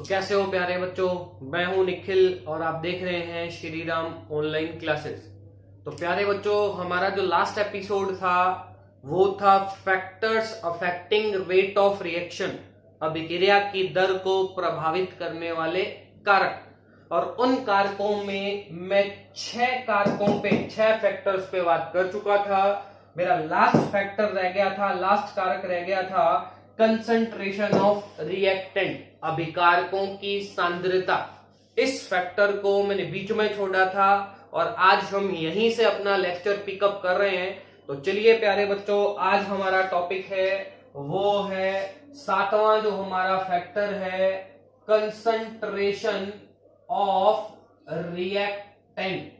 कैसे हो प्यारे बच्चों, मैं हूं निखिल और आप देख रहे हैं श्री राम ऑनलाइन क्लासेस। तो प्यारे बच्चों, हमारा जो लास्ट एपिसोड था वो था factors affecting rate of reaction, अभिक्रिया की दर को प्रभावित करने वाले कारक। और उन कारकों में मैं 6 फैक्टर्स पे बात कर चुका था। मेरा लास्ट फैक्टर रह गया था, लास्ट कारक रह गया था कंसंट्रेशन ऑफ रिएक्टेंट, अभिकारकों की सांद्रता। इस फैक्टर को मैंने बीच में छोड़ा था और आज हम यहीं से अपना लेक्चर पिकअप कर रहे हैं। तो चलिए प्यारे बच्चों, आज हमारा टॉपिक है वो है 7वां जो हमारा फैक्टर है कंसंट्रेशन ऑफ रिएक्टेंट,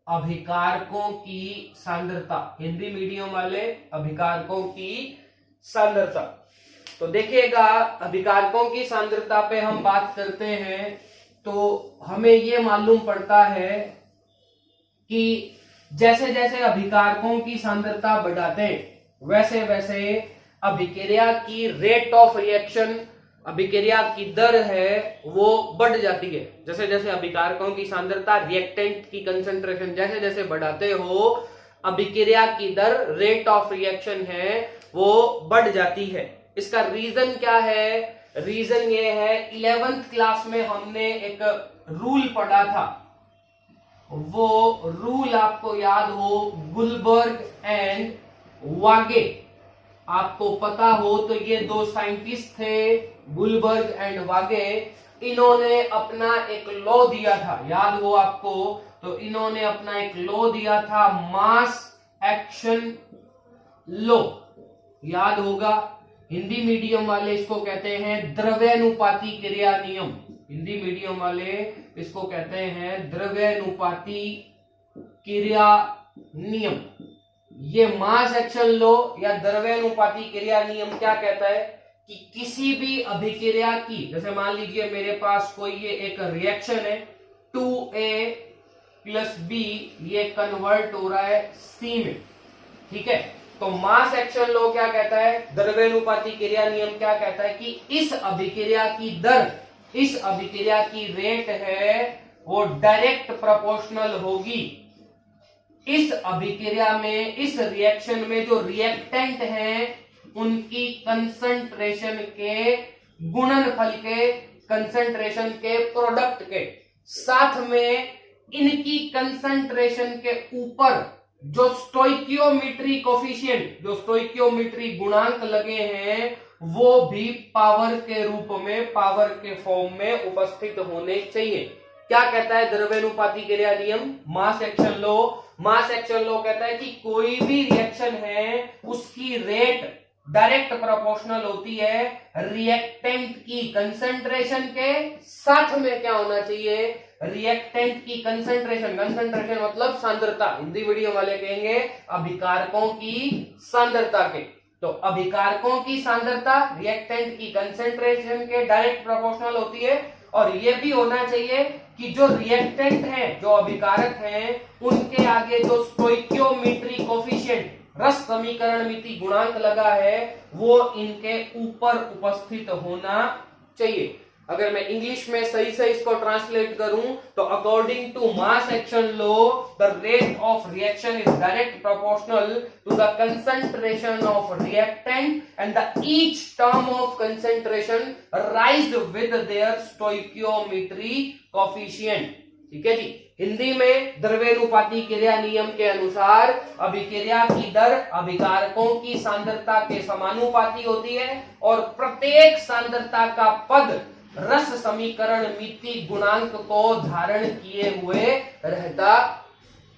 अभिकारकों की सांद्रता। हिंदी मीडियम वाले अभिकारकों की सांद्रता। तो देखिएगा, अभिकारकों की सांद्रता पे हम बात करते हैं तो हमें ये मालूम पड़ता है कि जैसे जैसे अभिकारकों की सांद्रता बढ़ाते हैं वैसे वैसे अभिक्रिया की रेट ऑफ रिएक्शन, अभिक्रिया की दर है वो बढ़ जाती है। जैसे जैसे अभिकारकों की सांद्रता, रिएक्टेंट की कंसंट्रेशन जैसे जैसे बढ़ाते हो, अभिक्रिया की दर, रेट ऑफ रिएक्शन है वो बढ़ जाती है। इसका रीजन क्या है? रीजन ये है, 11th क्लास में हमने एक रूल पढ़ा था। वो रूल आपको याद हो, गुलबर्ग एंड वागे। आपको पता हो तो ये दो साइंटिस्ट थे, गुलबर्ग एंड वागे। इन्होंने अपना एक लॉ दिया था, याद हो आपको, तो इन्होंने अपना एक लॉ दिया था, मास एक्शन लॉ, याद होगा। हिंदी मीडियम वाले इसको कहते हैं द्रव्यानुपाती क्रिया नियम। हिंदी मीडियम वाले इसको कहते हैं द्रव्यानुपाती क्रिया नियम। ये मास एक्शन लॉ या द्रव्यानुपाती क्रिया नियम क्या कहता है कि किसी भी अभिक्रिया की, जैसे मान लीजिए मेरे पास कोई ये एक रिएक्शन है 2A प्लस B, ये कन्वर्ट हो रहा है C में, ठीक है। तो मास एक्शन लॉ क्या कहता है, द्रव्यानुपाती क्रिया नियम क्या कहता है कि इस अभिक्रिया की दर, इस अभिक्रिया की रेट है वो डायरेक्ट प्रोपोर्शनल होगी इस अभिक्रिया में, इस रिएक्शन में जो रिएक्टेंट हैं उनकी कंसंट्रेशन के गुणनफल के, कंसंट्रेशन के प्रोडक्ट के साथ में इनकी कंसंट्रेशन के ऊपर जो स्टोइकियोमेट्री कोफिशिएंट, जो स्टोइकियोमेट्री गुणांक लगे हैं वो भी पावर के रूप में, पावर के फॉर्म में उपस्थित होने चाहिए। क्या कहता है द्रव्यानुपाती क्रिया नियम, मास एक्शन लॉ? मास एक्शन लॉ कहता है कि कोई भी रिएक्शन है उसकी रेट डायरेक्ट प्रोपोर्शनल होती है रिएक्टेंट की कंसंट्रेशन के साथ में। क्या होना चाहिए? रिएक्टेंट की कंसंट्रेशन, कंसंट्रेशन मतलब सांद्रता, हिंदी मीडियम वाले कहेंगे अभिकारकों की सांद्रता के। तो अभिकारकों की सांद्रता रिएक्टेंट की कंसंट्रेशन के डायरेक्ट प्रोपोर्शनल होती है। और यह भी होना चाहिए कि जो रिएक्टेंट हैं, जो अभिकारक हैं, उनके आगे जो स्टोइकियोमेट्री कोफिशिएंट, रस समीकरण मिति गुणांक लगा है वो इनके ऊपर उपस्थित होना चाहिए। अगर मैं इंग्लिश में सही से इसको ट्रांसलेट करूं तो according to mass action law the rate of reaction is direct proportional to the concentration of reactant and the each term of concentration raised with their stoichiometry coefficient. ठीक है जी। हिंदी में द्रव्यानुपाती क्रिया नियम के अनुसार अभिक्रिया की दर अभिकारकों की सांद्रता के समानुपाती होती है और प्रत्येक सांद्रता का पद रस समीकरण मिति गुणांक को धारण किए हुए रहता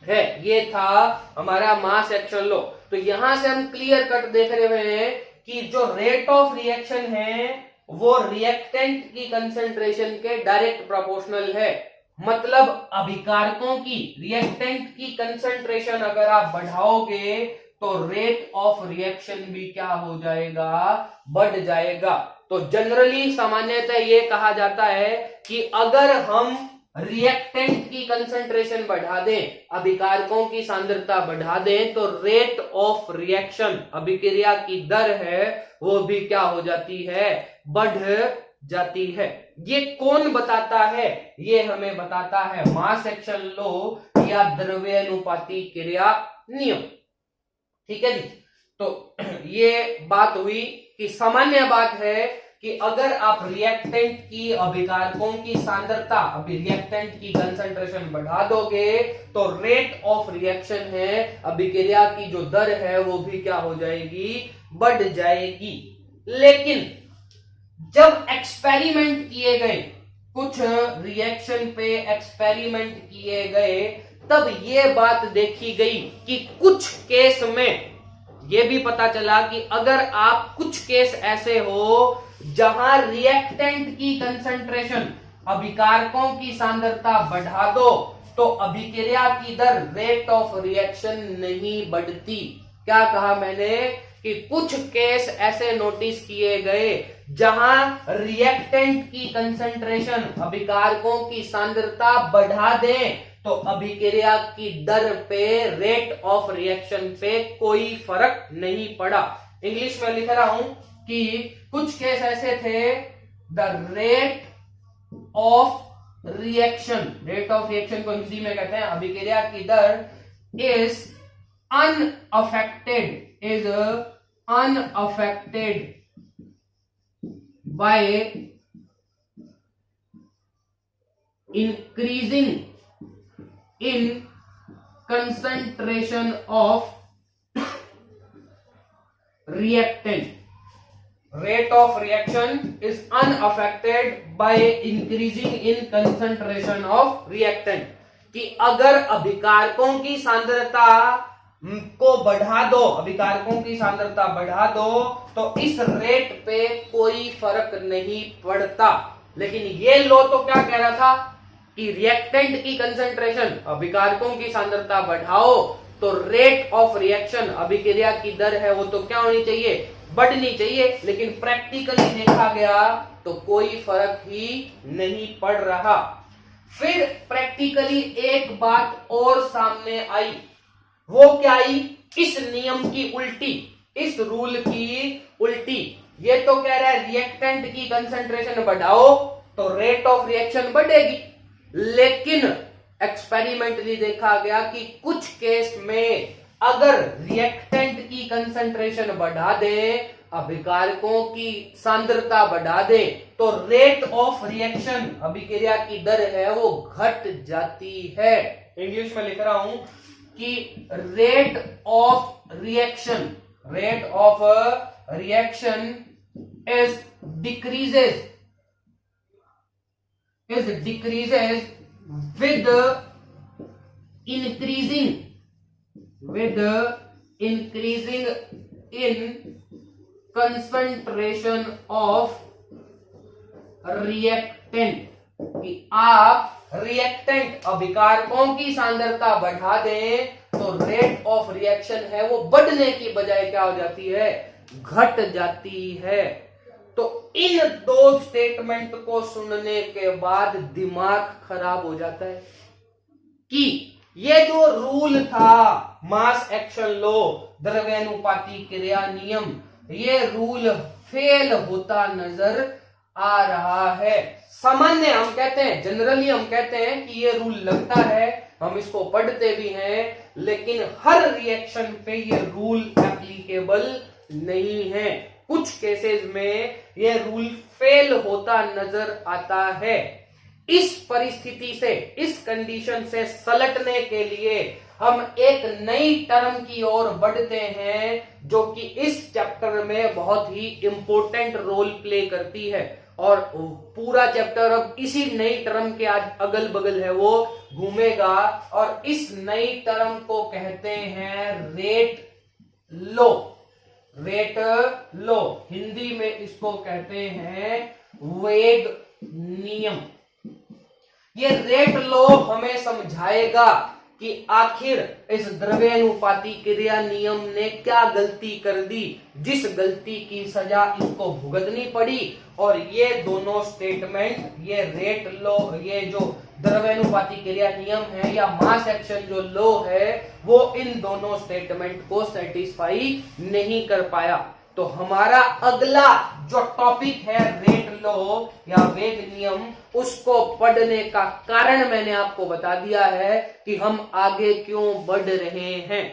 है। ये था हमारा मास एक्शन लॉ। तो यहां से हम क्लियर कट देख रहे हैं कि जो रेट ऑफ रिएक्शन है वो रिएक्टेंट की कंसंट्रेशन के डायरेक्ट प्रोपोर्शनल है। मतलब अभिकारकों की, रिएक्टेंट की कंसंट्रेशन अगर आप बढ़ाओगे तो रेट ऑफ रिएक्शन भी क्या हो जाएगा? बढ़ जाएगा। तो जनरली सामान्यतः ये कहा जाता है कि अगर हम रिएक्टेंट की कंसंट्रेशन बढ़ा दें, अभिकारकों की सांद्रता बढ़ा दें, तो रेट ऑफ रिएक्शन, अभिक्रिया की दर है वो भी क्या हो जाती है? बढ़ जाती है। ये कौन बताता है? ये हमें बताता है मास एक्शन लॉ या द्रव्यानुपाती क्रिया नियम। ठीक है जी। तो ये बात हुई कि सामान्य बात है कि अगर आप रिएक्टेंट की अभिकारकों की सांद्रता, अभी रिएक्टेंट की कंसंट्रेशन बढ़ा दोगे तो रेट ऑफ रिएक्शन है, अभिक्रिया की जो दर है वो भी क्या हो जाएगी? बढ़ जाएगी। लेकिन जब एक्सपेरिमेंट किए गए, कुछ रिएक्शन पे एक्सपेरिमेंट किए गए, तब ये बात देखी गई कि कुछ केस में ये भी पता चला कि अगर आप कुछ केस ऐसे हो जहां रिएक्टेंट की कंसंट्रेशन, अभिकारकों की सांद्रता बढ़ा दो तो अभिक्रिया की दर, रेट ऑफ रिएक्शन नहीं बढ़ती। क्या कहा मैंने? कि कुछ केस ऐसे नोटिस किए गए जहां रिएक्टेंट की कंसंट्रेशन, अभिकारकों की सांद्रता बढ़ा दें तो अभिक्रिया की दर पे, रेट ऑफ रिएक्शन पे कोई फर्क नहीं पड़ा। इंग्लिश में लिख रहा हूं कि कुछ केस ऐसे थे, the rate of reaction, rate of reaction को हिंदी में कहते हैं अभिक्रिया की दर, is unaffected by increasing in concentration of reactant. Rate of reaction is unaffected by increasing in concentration of reactant. कि अगर अभिकारकों की सांद्रता को बढ़ा दो, अभिकारकों की सांद्रता बढ़ा दो तो इस रेट पे कोई फर्क नहीं पड़ता। लेकिन ये लो तो क्या कह रहा था कि रिएक्टेंट की कंसंट्रेशन, अभिकारकों की सांद्रता बढ़ाओ तो रेट ऑफ रिएक्शन, अभिक्रिया की दर है वो तो क्या होनी चाहिए? बढ़नी चाहिए। लेकिन प्रैक्टिकली देखा गया तो कोई फर्क ही नहीं पड़ रहा। फिर प्रैक्टिकली एक बात और सामने आई, वो क्या आई? इस नियम की उल्टी, इस रूल की उल्टी। ये तो कह रहा है रिएक्टेंट की कंसंट्रेशन बढ़ाओ तो रेट ऑफ रिएक्शन बढ़ेगी, लेकिन एक्सपेरिमेंटली देखा गया कि कुछ केस में अगर रिएक्टेंट की कंसंट्रेशन बढ़ा दे, अभिकारकों की सांद्रता बढ़ा दे तो रेट ऑफ रिएक्शन, अभिक्रिया की दर है वो घट जाती है। इंग्लिश में लिख रहा हूं कि rate of reaction is decreases with increasing in concentration of reactant। कि आप रिएक्टेंट, अभिकारकों की सांद्रता बढ़ा दें तो रेट ऑफ रिएक्शन है वो बढ़ने की बजाय क्या हो जाती है? घट जाती है। तो इन दो स्टेटमेंट को सुनने के बाद दिमाग खराब हो जाता है कि ये जो रूल था मास एक्शन लॉ, द्रव्यानुपाती क्रिया नियम, ये रूल फेल होता नजर आ रहा है। सामान्य हम कहते हैं, जनरली हम कहते हैं कि ये रूल लगता है, हम इसको पढ़ते भी हैं, लेकिन हर रिएक्शन पे ये रूल एप्लीकेबल नहीं है। कुछ केसेस में ये रूल फेल होता नजर आता है। इस परिस्थिति से, इस कंडीशन से सलटने के लिए हम एक नई टर्म की ओर बढ़ते हैं जो कि इस चैप्टर में बहुत ही इंपॉर्टेंट रोल प्ले करती है, और पूरा चैप्टर अब इसी नई टर्म के आज अगल बगल है वो घूमेगा। और इस नई टर्म को कहते हैं रेट लो। रेट लो, हिंदी में इसको कहते हैं वेग नियम। ये रेट लो हमें समझाएगा कि आखिर इस द्रव्यानुपाती क्रिया नियम ने क्या गलती कर दी, जिस गलती की सजा इसको भुगतनी पड़ी। और ये दोनों स्टेटमेंट, ये रेट लो, ये जो द्रव्यानुपाती क्रिया नियम है या मास एक्शन जो लो है, वो इन दोनों स्टेटमेंट को सेटिस्फाई नहीं कर पाया। तो तो हमारा अगला जो टॉपिक है रेट लॉ या वेग नियम, उसको पढ़ने का कारण मैंने आपको बता दिया है कि हम आगे क्यों बढ़ रहे हैं।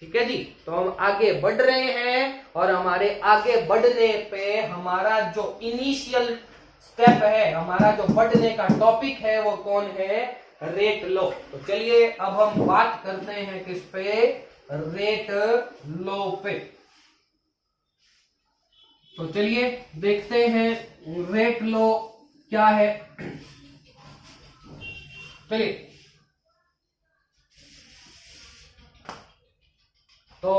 ठीक है जी, तो हम आगे बढ़ रहे हैं और हमारे आगे बढ़ने पे हमारा जो इनिशियल स्टेप है, हमारा जो बढ़ने का टॉपिक है वो कौन है, रेट लॉ। तो चलिए अब हम बात करते हैं किस पे, रेट लॉ पे। तो चलिए देखते हैं रेट लॉ क्या है। चलिए तो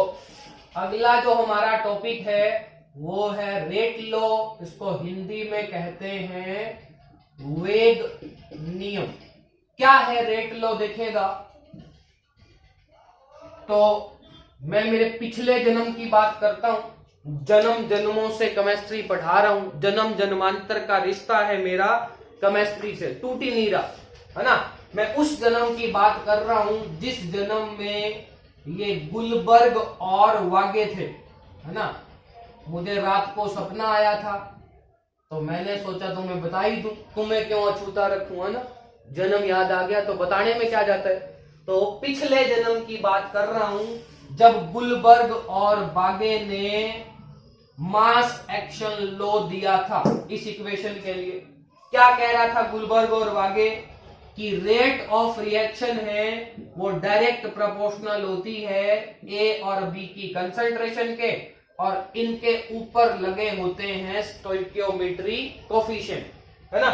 अगला जो हमारा टॉपिक है वो है रेट लॉ, इसको हिंदी में कहते हैं वेग नियम। क्या है रेट लॉ देखिएगा, तो मैं मेरे पिछले जन्म की बात करता हूं, जन्म जन्मों से केमिस्ट्री पढ़ा रहा हूं, जन्म जन्मांतर का रिश्ता है मेरा केमिस्ट्री से, टूट ही नहीं रहा है ना। मैं उस जन्म की बात कर रहा हूं जिस जन्म में ये गुलबर्ग और वागे थे, है ना। मुझे रात को सपना आया था तो मैंने सोचा तुम्हें बता ही दूं, तुम्हें क्यों अछूता रखूं, है ना। जन्म याद आ गया तो बताने में क्या जाता है। तो पिछले जन्म की बात कर रहा हूं जब गुलबर्ग और वागे ने मास एक्शन लॉ दिया था इस इक्वेशन के लिए। क्या कह रहा था गुलबर्ग और वागे कि रेट ऑफ रिएक्शन है वो डायरेक्ट प्रोपोर्शनल होती है ए और बी की कंसंट्रेशन के, और इनके ऊपर लगे होते हैं स्टोइकियोमेट्री कोफिशिएंट, है ना।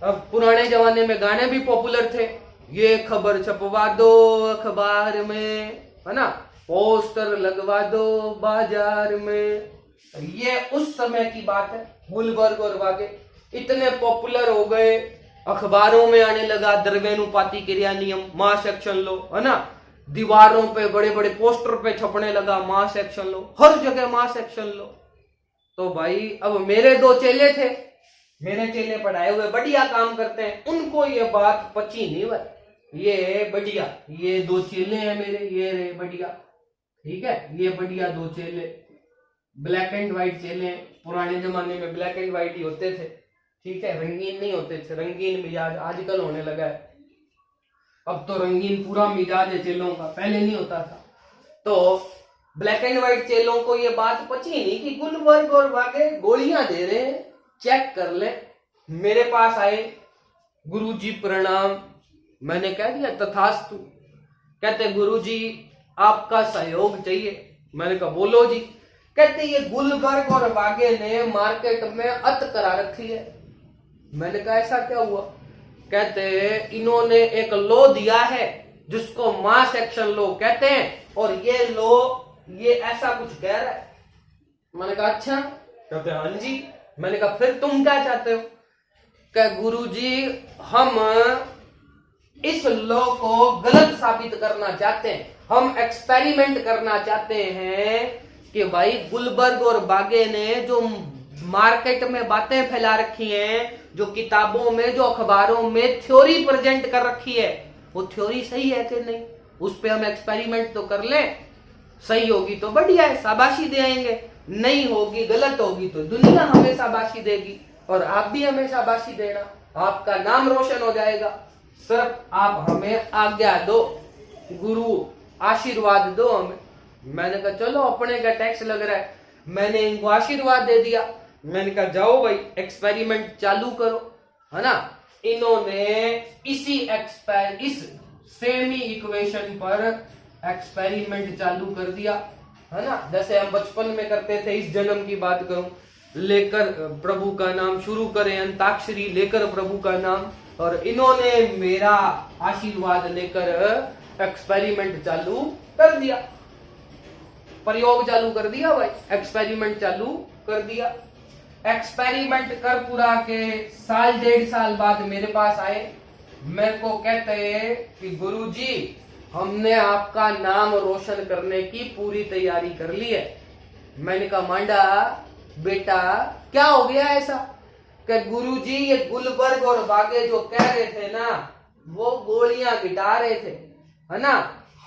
अब पुराने जमाने में गाने भी पॉपुलर थे, ये खबर छपवा दो अखबार में, है ना, पोस्टर लगवा दो बाजार में। ये उस समय की बात है। गुलबर्ग और वागे इतने पॉपुलर हो गए, अखबारों में आने लगा द्रव्यानुपाती क्रिया नियम, मास एक्शन लो, है ना। दीवारों पे बड़े बड़े पोस्टर पे छपने लगा मास एक्शन लो, हर जगह मास एक्शन लो। तो भाई अब मेरे दो चेले थे, मेरे चेले पढ़ाए हुए बढ़िया काम करते हैं, उनको ये बात पची नहीं भाई। ये बढ़िया, ये दो चेले हैं मेरे, ये रे बढ़िया, ठीक है, ये बढ़िया दो चेले, ब्लैक एंड व्हाइट चेले हैं। पुराने जमाने में ब्लैक एंड व्हाइट ही होते थे, ठीक है, रंगीन नहीं होते थे। रंगीन मिजाज आजकल होने लगा है, अब तो रंगीन पूरा मिजाज है चेलों का, पहले नहीं होता था। तो ब्लैक एंड व्हाइट चेलों को ये बात पची नहीं कि गुलबर्ग और वागे गोलियां दे रहे हैं, चेक कर ले। मेरे पास आए, गुरुजी प्रणाम, मैंने कह दिया तथास्तु। कहते गुरुजी आपका सहयोग चाहिए। मैंने कहा बोलो जी। कहते ये गुलबर्ग और वागे ने मार्केट में अत करा रखी है। मैंने कहा ऐसा क्या हुआ। कहते इन्होंने एक लॉ दिया है जिसको मास एक्शन लॉ कहते हैं, और ये लॉ ये ऐसा कुछ कह रहा है। मैंने कहा अच्छा। कहते हाँ जी। मैंने कहा फिर तुम क्या चाहते हो। कह गुरुजी हम इस लॉ को गलत साबित करना चाहते हैं, हम एक्सपेरिमेंट करना चाहते हैं कि भाई गुलबर्ग और वागे ने जो मार्केट में बातें फैला रखी हैं, जो किताबों में जो अखबारों में थ्योरी प्रेजेंट कर रखी है, वो थ्योरी सही है कि नहीं, उस पे हम एक्सपेरिमेंट तो कर लें। सही होगी तो बढ़िया है, शाबाशी देंगे, नहीं होगी गलत होगी तो दुनिया हमें शाबाशी देगी और आप भी हमें शाबाशी देना, आपका नाम रोशन हो जाएगा। सिर्फ आप हमें आज्ञा दो, गुरु आशीर्वाद दो हमें। मैंने कहा चलो अपने का टैक्स लग रहा है, मैंने इनको आशीर्वाद दे दिया। मैंने कहा जाओ भाई एक्सपेरिमेंट चालू करो, है ना। इन्होंने इस सेमी इक्वेशन पर एक्सपेरिमेंट चालू कर दिया, है ना। जैसे हम बचपन में करते थे, इस जन्म की बात करूं, लेकर प्रभु का नाम शुरू करें अंताक्षरी लेकर प्रभु का नाम, और इन्होंने मेरा आशीर्वाद लेकर एक्सपेरिमेंट चालू कर दिया, प्रयोग चालू कर दिया भाई, एक्सपेरिमेंट चालू कर दिया। एक्सपेरिमेंट कर पूरा के साल डेढ़ साल बाद मेरे पास आए, मेरे को कहते हैं कि गुरुजी हमने आपका नाम रोशन करने की पूरी तैयारी कर ली है। मैंने कहा मांडा बेटा क्या हो गया ऐसा। कि गुरुजी ये गुलबर्ग और वागे जो कह रहे थे ना, वो गोलियां गिटा रहे थे, है ना।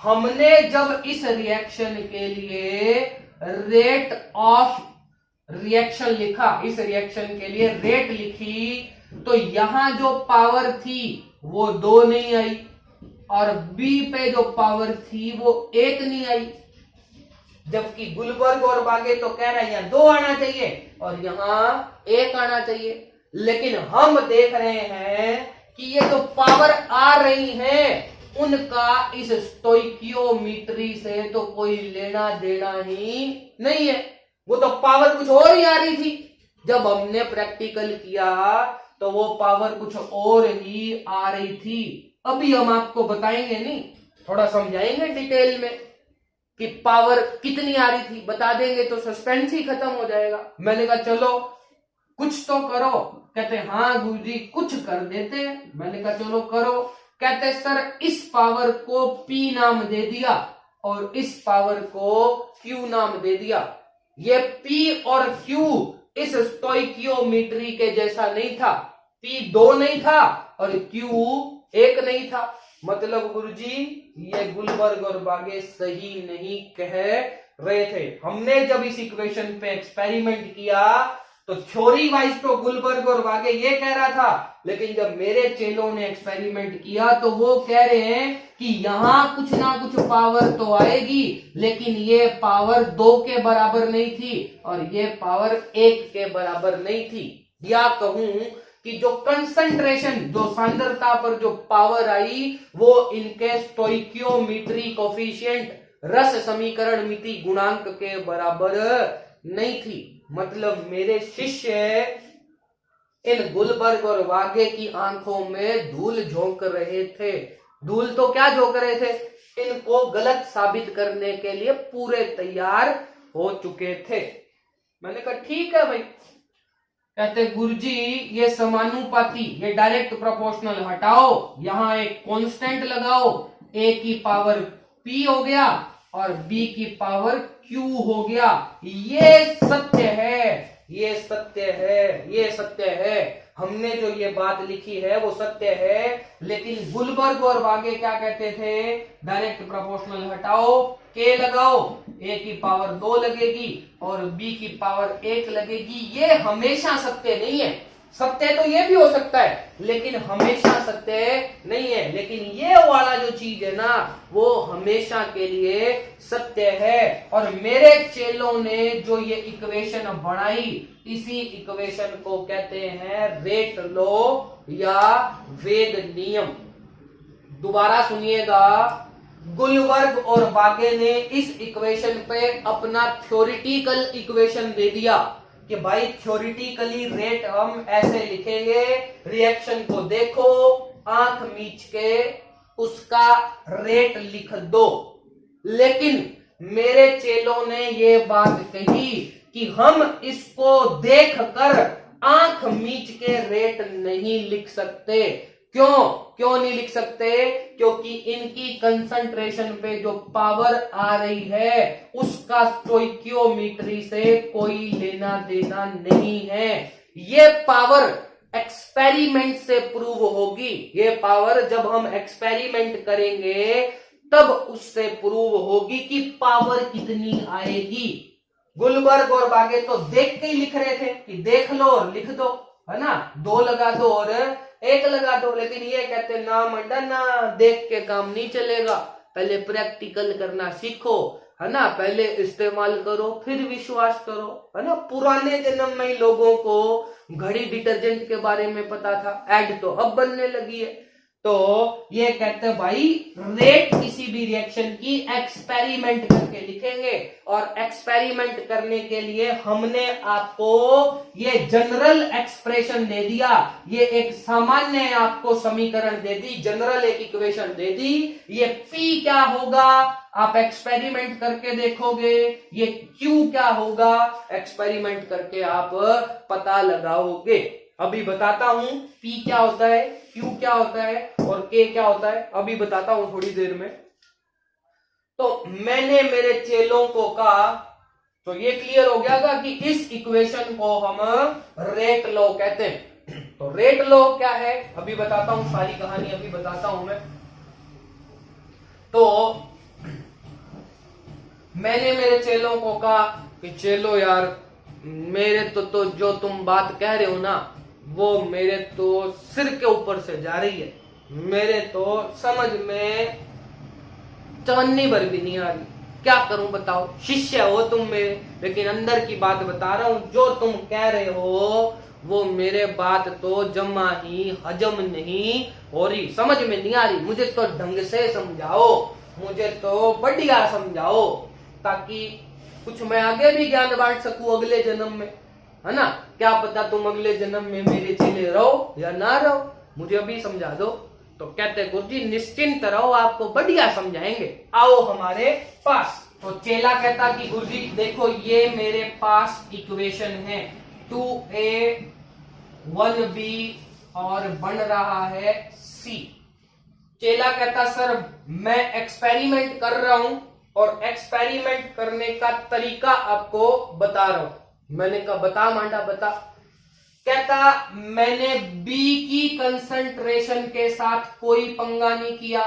हमने जब इस रिएक्शन के लिए रेट ऑफ रिएक्शन लिखा, इस रिएक्शन के लिए रेट लिखी, तो यहां जो पावर थी वो 2 नहीं आई और बी पे जो पावर थी वो 1 नहीं आई, जबकि गुलबर्ग और बागे तो कह रहे हैं यहां 2 आना चाहिए और यहां 1 आना चाहिए। लेकिन हम देख रहे हैं कि ये जो पावर आ रही है उनका इस स्टोइकियोमेट्री से तो कोई लेना देना ही नहीं है, वो तो पावर कुछ और ही आ रही थी। जब हमने प्रैक्टिकल किया तो वो पावर कुछ और ही आ रही थी। अभी हम आपको बताएंगे, नहीं थोड़ा समझाएंगे डिटेल में कि पावर कितनी आ रही थी, बता देंगे तो सस्पेंस ही खत्म हो जाएगा। मैंने कहा चलो कुछ तो करो, कहते हाँ गुरुजी कुछ कर देते हैं। मैंने कहा चलो करो, कहते सर इस पावर को P नाम दे दिया और इस पावर को Q नाम दे दिया। ये P और Q इस स्टोइकियोमेट्री के जैसा नहीं था, P 2 नहीं था और Q 1 नहीं था। मतलब गुरुजी ये गुलबर्ग और बागे सही नहीं कह रहे थे। हमने जब इस इक्वेशन पे एक्सपेरिमेंट किया तो थ्योरी वाइज तो गुलबर्ग और बागे ये कह रहा था, लेकिन जब मेरे चेलों ने एक्सपेरिमेंट किया तो वो कह रहे हैं कि यहां कुछ ना कुछ पावर तो आएगी, लेकिन ये पावर 2 के बराबर नहीं थी और ये पावर 1 के बराबर नहीं थी। या कहूं कि जो कंसंट्रेशन, जो सांद्रता पर जो पावर आई वो इनके स्टोइकियोमेट्री कोफिशिएंट, रस समीकरण मिति गुणांक के बराबर नहीं थी। मतलब मेरे शिष्य इन गुलबर्ग और बागे की आंखों में धूल झोंक रहे थे। धूल तो क्या झोंक रहे थे, इनको गलत साबित करने के लिए पूरे तैयार हो चुके थे। मैंने कहा ठीक है भाई। कहते गुरुजी ये समानुपाती, ये डायरेक्ट प्रोपोर्शनल हटाओ, यहां एक कांस्टेंट लगाओ, a की पावर p हो गया और b की पावर q हो गया। ये सत्य है, ये सत्य है, ये सत्य है। हमने जो ये बात लिखी है वो सत्य है। लेकिन गुलबर्ग और बागे क्या कहते थे, डायरेक्ट प्रोपोर्शनल हटाओ, k लगाओ, a की पावर 2 लगेगी और b की पावर 1 लगेगी। ये हमेशा सत्य नहीं है। सत्य तो ये भी हो सकता है लेकिन हमेशा सत्य नहीं है। लेकिन ये वाला जो चीज है ना वो हमेशा के लिए सत्य है। और मेरे चेलों ने जो ये इक्वेशन बनाई, इसी इक्वेशन को कहते हैं रेट लॉ या वेद नियम। दोबारा सुनिएगा, गुलबर्ग और बागे ने इस इक्वेशन पे अपना थ्योरेटिकल इक्वेशन दे दिया कि भाई थ्योरेटिकली रेट हम ऐसे लिखेंगे, रिएक्शन को देखो, आंख मीच के उसका रेट लिख दो। लेकिन मेरे चेलों ने ये बात कही कि हम इसको देखकर आंख मीच के रेट नहीं लिख सकते। क्यों नहीं लिख सकते? क्योंकि इनकी कंसंट्रेशन पे जो पावर आ रही है उसका स्टोइकियोमेट्री से कोई लेना देना नहीं है। ये पावर एक्सपेरिमेंट से प्रूव होगी। ये पावर जब हम एक्सपेरिमेंट करेंगे तब उससे प्रूव होगी कि पावर कितनी आएगी। गुलबर्ग और बागे तो देख के ही लिख रहे थे कि देख लो और लिख दो, है ना, 2 लगा दो और 1 लगा दो। लेकिन ये कहते ना मंडा ना, देख के काम नहीं चलेगा, पहले प्रैक्टिकल करना सीखो, है ना, पहले इस्तेमाल करो फिर विश्वास करो, है ना। पुराने जन्म में लोगों को घड़ी डिटर्जेंट के बारे में पता था, ऐड तो अब बनने लगी है। तो ये कहते हैं भाई रेट किसी भी रिएक्शन की एक्सपेरिमेंट करके लिखेंगे और एक्सपेरिमेंट करने के लिए हमने आपको ये जनरल एक्सप्रेशन दे दिया, ये एक सामान्य आपको समीकरण दे दी, जनरल एक इक्वेशन दे दी। ये P क्या होगा आप एक्सपेरिमेंट करके देखोगे, ये Q क्या होगा एक्सपेरिमेंट करके आप पता लगाओगे। अभी बताता हूं P क्या होता है, Q क्या होता है और K क्या होता है, अभी बताता हूं थोड़ी देर में। तो मैंने मेरे चेलों को कहा, तो ये क्लियर हो गया था कि इस इक्वेशन को हम रेट लॉ कहते हैं। तो रेट लॉ क्या है अभी बताता हूं, सारी कहानी अभी बताता हूं मैं। तो मैंने मेरे चेलों को कहा कि चेलो यार, मेरे तो जो तुम बात कह रहे हो ना, वो मेरे तो सिर के ऊपर से जा रही है, मेरे तो समझ में चवन्नी भर भी नहीं आ रही, क्या करूं बताओ। शिष्य हो तुम मेरे, लेकिन अंदर की बात बता रहा हूं, जो तुम कह रहे हो वो मेरे बात तो जमा ही हजम नहीं हो रही, समझ में नहीं आ रही। मुझे तो ढंग से समझाओ, मुझे तो बढ़िया समझाओ, ताकि कुछ मैं आगे भी ज्ञान बांट सकूं अगले जन्म में, है ना। क्या पता तुम अगले जन्म में मेरे चेले रहो या ना रहो, मुझे अभी समझा दो। तो कहते गुरुजी निश्चिंत रहो, आपको बढ़िया समझाएंगे, आओ हमारे पास। तो चेला कहता कि गुरुजी देखो, ये मेरे पास इक्वेशन है 2a 1b और बन रहा है c। चेला कहता सर मैं एक्सपेरिमेंट कर रहा हूं और एक्सपेरिमेंट करने का तरीका आपको बता रहा हूं। मैंने कहा बता मांडा बता। कहता मैंने B की कंसंट्रेशन के साथ कोई पंगा नहीं किया,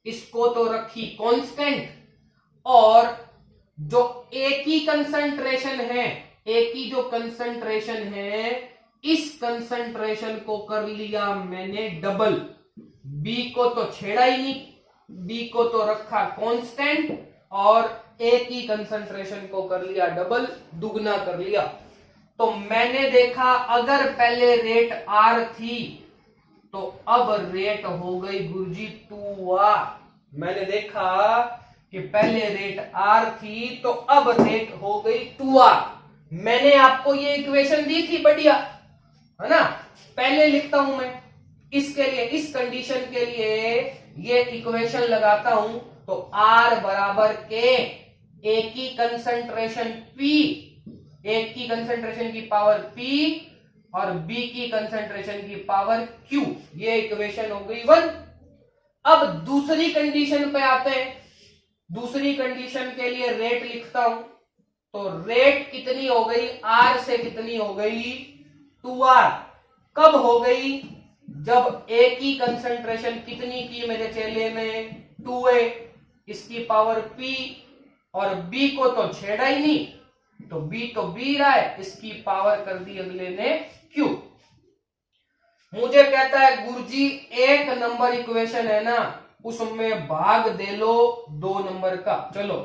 इसको तो रखी कांस्टेंट, और जो A की कंसंट्रेशन है, A की जो कंसंट्रेशन है, इस कंसंट्रेशन को कर लिया मैंने डबल। B को तो छेड़ा ही नहीं, B को तो रखा कांस्टेंट, और A की कंसंट्रेशन को कर लिया डबल, दुगना कर लिया। तो मैंने देखा अगर पहले रेट R थी तो अब रेट हो गई गुरुजी 2R। मैंने देखा कि पहले रेट R थी तो अब रेट हो गई 2R। मैंने आपको ये इक्वेशन दी थी बढ़िया, है ना। पहले लिखता हूं मैं इसके लिए, इस कंडीशन के लिए ये इक्वेशन लगाता हूं, तो R बराबर के A की कंसंट्रेशन P, A की कंसंट्रेशन की पावर P और B की कंसंट्रेशन की पावर Q, ये इक्वेशन हो गई 1। अब दूसरी कंडीशन पे आते हैं। दूसरी कंडीशन के लिए रेट लिखता हूं, तो रेट कितनी हो गई, R से कितनी हो गई 2R। कब हो गई, जब A की कंसंट्रेशन कितनी की मेरे चेले में 2A, इसकी पावर P, और B को तो छेड़ा ही नहीं, तो B तो B रहा है, इसकी पावर कर दी अगले ने Q। मुझे कहता है गुरुजी 1 नंबर इक्वेशन है ना, उसमें भाग दे लो 2 नंबर का। चलो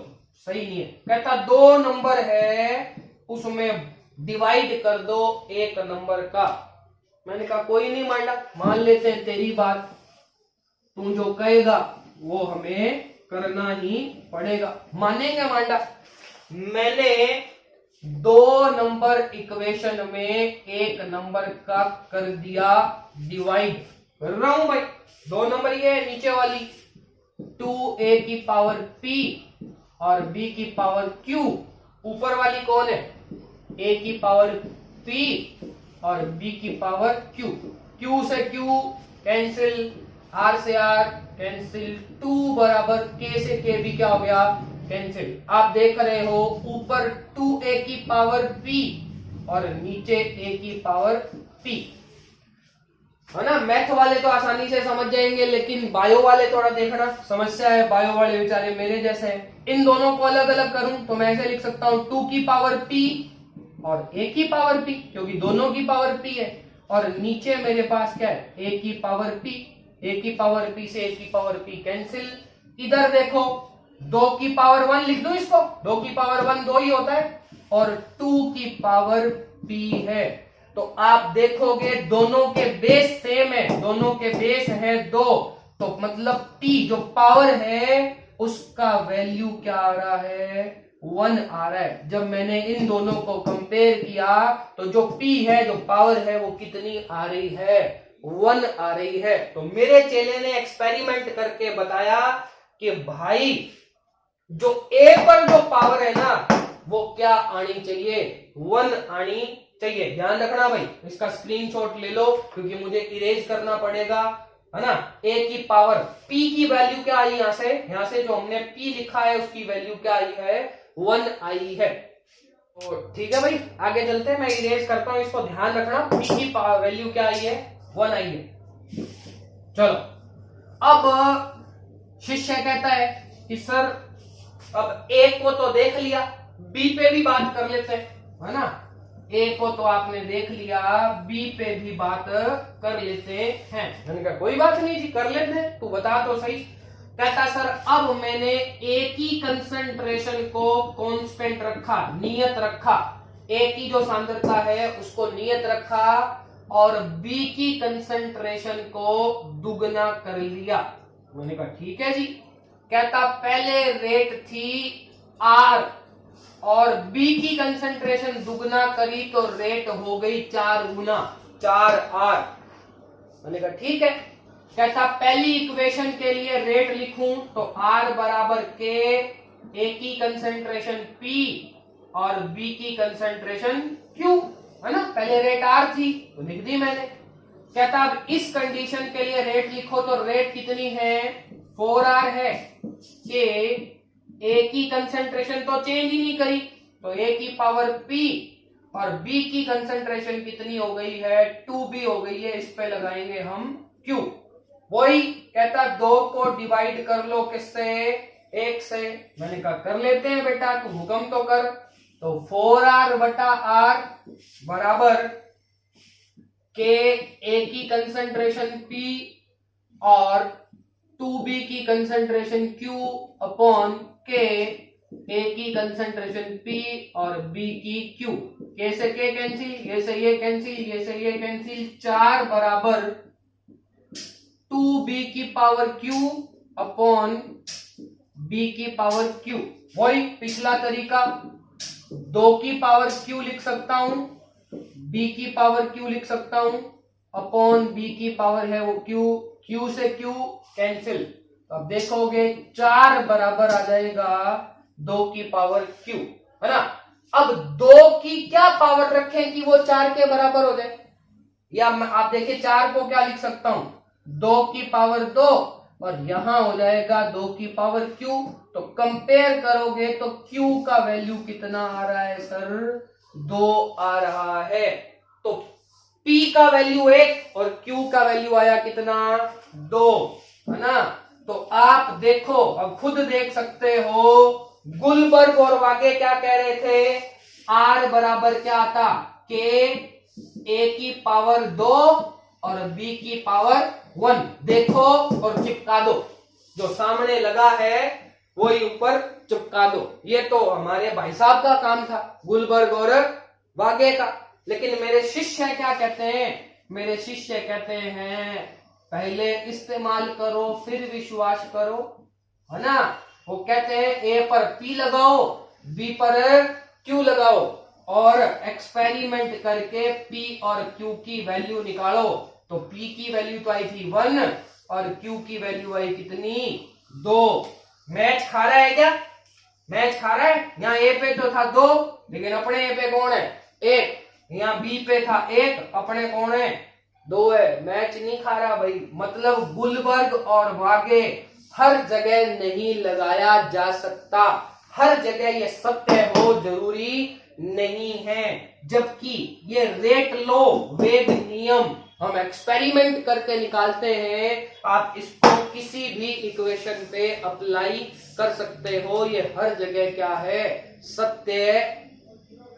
सही नहीं है, कहता 2 नंबर है उसमें डिवाइड कर दो 1 नंबर का। मैंने कहा कोई नहीं मांडा, मान लेते हैं तेरी बात, तू जो कहेगा वो हमें करना ही पड़ेगा, मानेंगे मांडा। मैंने 2 नंबर इक्वेशन में 1 नंबर का कर दिया डिवाइड, कर रहा हूं भाई। 2 नंबर ये है नीचे वाली, 2A की पावर P और B की पावर Q। ऊपर वाली कौन है, A की पावर P और B की पावर Q। Q से Q कैंसिल, R से R कैंसिल, 2 बराबर K से K भी क्या हो गया कैंसिल। आप देख रहे हो ऊपर 2A की पावर P और नीचे A की पावर P, है ना। मैथ वाले तो आसानी से समझ जाएंगे, लेकिन बायो वाले थोड़ा देखना समस्या है, बायो वाले बेचारे मेरे जैसे हैं। इन दोनों को अलग अलग करूं तो मैं ऐसे लिख सकता हूं 2 की पावर P और A की पावर P, क्योंकि दोनों की पावर P है, और नीचे मेरे पास क्या है A की पावर P। A की पावर P से A की पावर P कैंसिल। इधर देखो 2 की पावर 1 लिख दो इसको, 2 की पावर 1 2 ही होता है, और 2 की पावर P है। तो आप देखोगे दोनों के बेस सेम है, दोनों के बेस है 2, तो मतलब P जो पावर है उसका वैल्यू क्या आ रहा है 1 आ रहा है। जब मैंने इन दोनों को कंपेयर किया तो जो P है, जो पावर है, वो कितनी आ रही है 1 आ रही है। तो मेरे चेले ने एक्सपेरिमेंट करके बताया कि भाई जो A पर जो पावर है ना वो क्या आनी चाहिए 1 आनी चाहिए। ध्यान रखना भाई, इसका स्क्रीनशॉट ले लो क्योंकि मुझे इरेज करना पड़ेगा, है ना। A की पावर P की वैल्यू क्या आई, यहां से जो हमने P लिखा है उसकी वैल्यू क्या आई है 1 आई है। तो ठीक है भाई, आगे चलते हैं, मैं इरेज करता हूं इसको, ध्यान रखना। P की वैल्यू क्या आई है 1 आई है। चलो अब शिष्य कहता है कि सर अब ए को तो देख लिया, बी पे भी बात कर लेते हैं, है ना। ए को तो आपने देख लिया, बी पे भी बात कर लेते हैं। मैंने कहा कोई बात नहीं जी, कर लेते हैं, तू बता तो सही। कहता सर अब मैंने ए की कंसंट्रेशन को कांस्टेंट रखा, नियत रखा, ए की जो सांद्रता है उसको नियत रखा और बी की कंसंट्रेशन को दुगना कर लिया। मैंने कहा ठीक है जी। कहता पहले रेट थी आर और बी की कंसंट्रेशन दुगना करी तो रेट हो गई 4 गुना, 4R। मैंने कहा ठीक है। कहता पहली इक्वेशन के लिए रेट लिखूं तो R बराबर के, ए की कंसंट्रेशन P और B की कंसंट्रेशन Q, है ना। पहले रेट R थी तो लिख दी मैंने। कहता अब इस कंडीशन के लिए रेट लिखो तो रेट कितनी है, 4R है, के ए की कंसंट्रेशन तो चेंज ही नहीं करी तो ए की पावर P और B की कंसंट्रेशन कितनी हो गई है, 2B हो गई है, इस पे लगाएंगे हम Q। वही कहता 2 को डिवाइड कर लो किससे, 1 से। मैंने कहा कर लेते हैं बेटा, तू हुक्म तो कर। तो 4R बटा R बराबर के ए की कंसंट्रेशन P और 2B की कंसंट्रेशन Q अपॉन के ए की कंसंट्रेशन P और B की Q। के से के कैंसिल, ये से ये कैंसिल, ये से ये कैंसिल, 4 बराबर 2B की पावर Q अपॉन B की पावर Q। वही पिछला तरीका, 2 की पावर Q लिख सकता हूं, B की पावर Q लिख सकता हूं, अपॉन B की पावर है वो Q, Q से Q कैंसिल। तो अब देखोगे 4 बराबर आ जाएगा 2 की पावर Q, है ना। अब 2 की क्या पावर रखें कि वो 4 के बराबर हो जाए, या आप देखिए 4 को क्या लिख सकता हूं, 2 की पावर 2 और यहां हो जाएगा 2 की पावर Q। तो कंपेयर करोगे तो Q का वैल्यू कितना आ रहा है सर, 2 आ रहा है। तो P का वैल्यू 1 और Q का वैल्यू आया कितना, 2, है ना। तो आप देखो, अब खुद देख सकते हो, गुलबर्ग और वागे क्या कह रहे थे, R बराबर क्या था, के ए की पावर 2 और B की पावर 1। देखो और चिपका दो, जो सामने लगा है वही ऊपर चिपका दो। ये तो हमारे भाई साहब का काम था, गुलबर्ग और वागे का। लेकिन मेरे शिष्य क्या कहते हैं, मेरे शिष्य कहते हैं पहले इस्तेमाल करो फिर विश्वास करो, है ना। वो कहते हैं ए पर P लगाओ, B पर Q लगाओ और एक्सपेरिमेंट करके P और Q की वैल्यू निकालो। तो P की वैल्यू तो आई थी 1 और Q की वैल्यू आई कितनी, 2। मैच खा रहा है क्या, मैच खा रहा है। यहाँ ए पे तो था 2 लेकिन अपने ए पे कौन है, 1। यहाँ बी पे था 1, अपने कौन है, 2 है। मैच नहीं खा रहा भाई। मतलब गुलबर्ग और वागे हर जगह नहीं लगाया जा सकता, हर जगह ये सत्य हो जरूरी नहीं है। जबकि ये रेट लो, वेग नियम हम एक्सपेरिमेंट करके निकालते हैं, आप इसको किसी भी इक्वेशन पे अप्लाई कर सकते हो। ये हर जगह क्या है, सत्य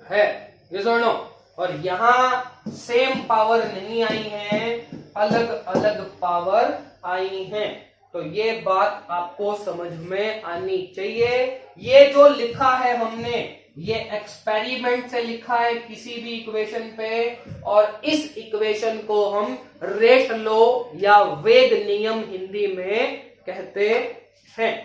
है, ये सुनो। और यहां सेम पावर नहीं आई है, अलग अलग पावर आई है। तो ये बात आपको समझ में आनी चाहिए। ये जो लिखा है हमने, ये एक्सपेरिमेंट से लिखा है किसी भी इक्वेशन पे, और इस इक्वेशन को हम रेट लो या वेग नियम हिंदी में कहते हैं।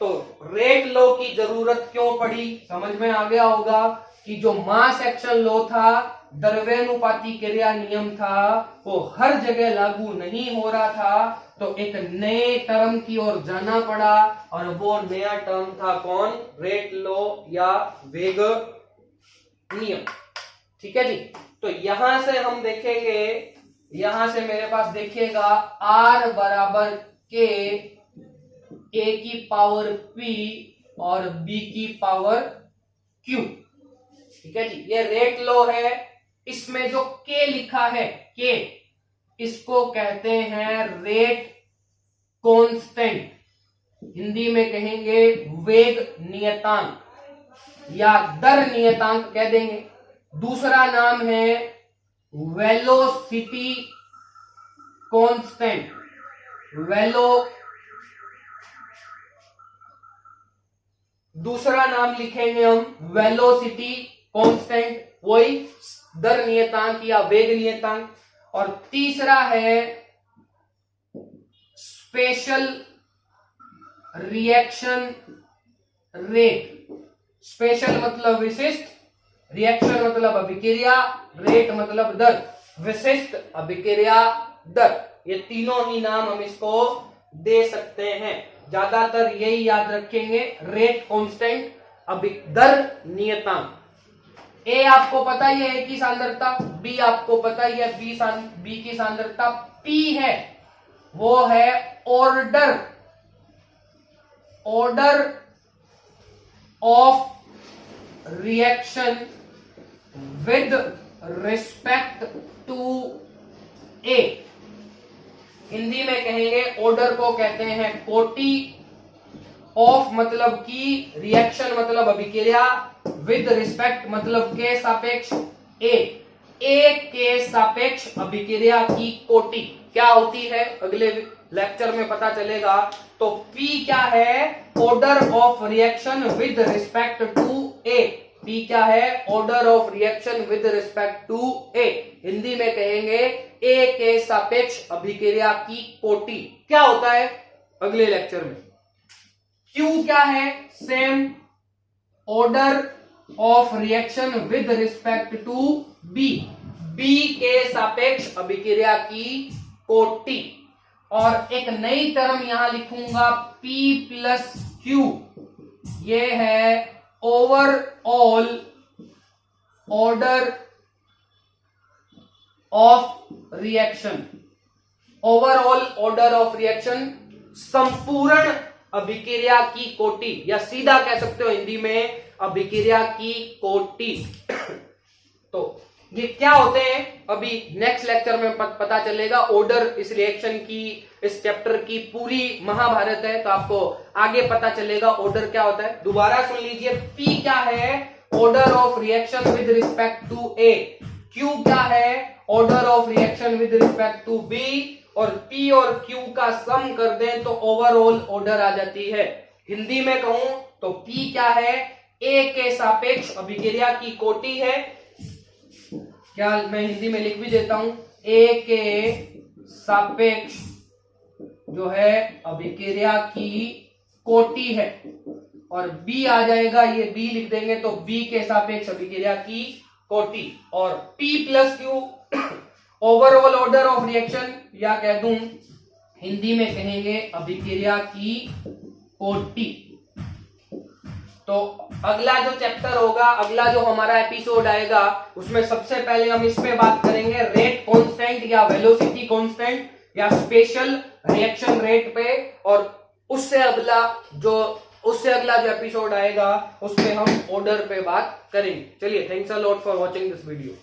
तो रेट लो की जरूरत क्यों पड़ी, समझ में आ गया होगा कि जो मास एक्शन लॉ था, द्रव्यानुपाती क्रिया नियम था, वो हर जगह लागू नहीं हो रहा था। तो एक नए टर्म की ओर जाना पड़ा और वो नया टर्म था कौन, रेट लॉ या वेग नियम। ठीक है जी। तो यहां से हम देखेंगे, यहां से मेरे पास देखिएगा R बराबर के ए की पावर P और B की पावर Q। ठीक है जी, ये रेट लॉ है। इसमें जो K लिखा है, K, इसको कहते हैं रेट कांस्टेंट। हिंदी में कहेंगे वेग नियतांक या दर नियतांक कह देंगे। दूसरा नाम है वेलोसिटी कांस्टेंट, दूसरा नाम लिखेंगे हम वेलोसिटी कांस्टेंट, वही दर नियतांक या वेग नियतांक। और तीसरा है स्पेशल रिएक्शन रेट। स्पेशल मतलब विशिष्ट, रिएक्शन मतलब अभिक्रिया, रेट मतलब दर, विशिष्ट अभिक्रिया दर। ये तीनों ही नाम हम इसको दे सकते हैं। ज्यादातर यही याद रखेंगे, रेट कांस्टेंट, दर नियतांक। ए आपको पता ही है, ए की सांद्रता, बी आपको पता ही है, बी की सांद्रता, पी है वो है order of reaction with respect to A. Hindi में कहेंगे ऑर्डर को कहते हैं कोटि, ऑफ मतलब की, रिएक्शन मतलब अभिक्रिया, विद रिस्पेक्ट मतलब के सापेक्ष ए के सापेक्ष अभिक्रिया की कोटि क्या होती है अगले लेक्चर में पता चलेगा। तो P क्या है, order of reaction with respect to A. P क्या है, order of reaction with respect to A. Hindi में कहेंगे ए के सापेक्ष अभिक्रिया की कोटि क्या होता है अगले लेक्चर में। Q क्या है, same order of reaction with respect to B, B के सापेक्ष अभिक्रिया की कोटि। और एक नई टर्म यहां लिखूंगा P प्लस Q, ये है overall order of reaction. Overall order of reaction, संपूर्ण अभिक्रिया की कोटि, या सीधा कह सकते हो हिंदी में अभिक्रिया की कोटि। तो ये क्या होते हैं अभी नेक्स्ट लेक्चर में पता चलेगा। ऑर्डर इस रिएक्शन की, इस चैप्टर की पूरी महाभारत है, तो आपको आगे पता चलेगा ऑर्डर क्या होता है। दोबारा सुन लीजिए, P क्या है, order of reaction with respect to A. Q क्या है, order of reaction with respect to B। और P और Q का सम कर दें तो ओवरऑल ऑर्डर आ जाती है। हिंदी में कहूं तो P क्या है, A के सापेक्ष अभिक्रिया की कोटि है। क्या मैं हिंदी में लिख भी देता हूं, A के सापेक्ष जो है अभिक्रिया की कोटि है। और B आ जाएगा, ये B लिख देंगे तो B के सापेक्ष अभिक्रिया की कोटि। और P plus Q overall order of reaction, या कह दूं हिंदी में कहेंगे अभिक्रिया की कोटि। तो अगला जो चैप्टर होगा, अगला जो हमारा एपिसोड आएगा, उसमें सबसे पहले हम इस पे बात करेंगे रेट कांस्टेंट या वेलोसिटी कांस्टेंट या स्पेशल रिएक्शन रेट पे। और उससे अगला जो एपिसोड आएगा उसमें हम ऑर्डर पे बात करेंगे। चलिए, thanks a lot for watching this video.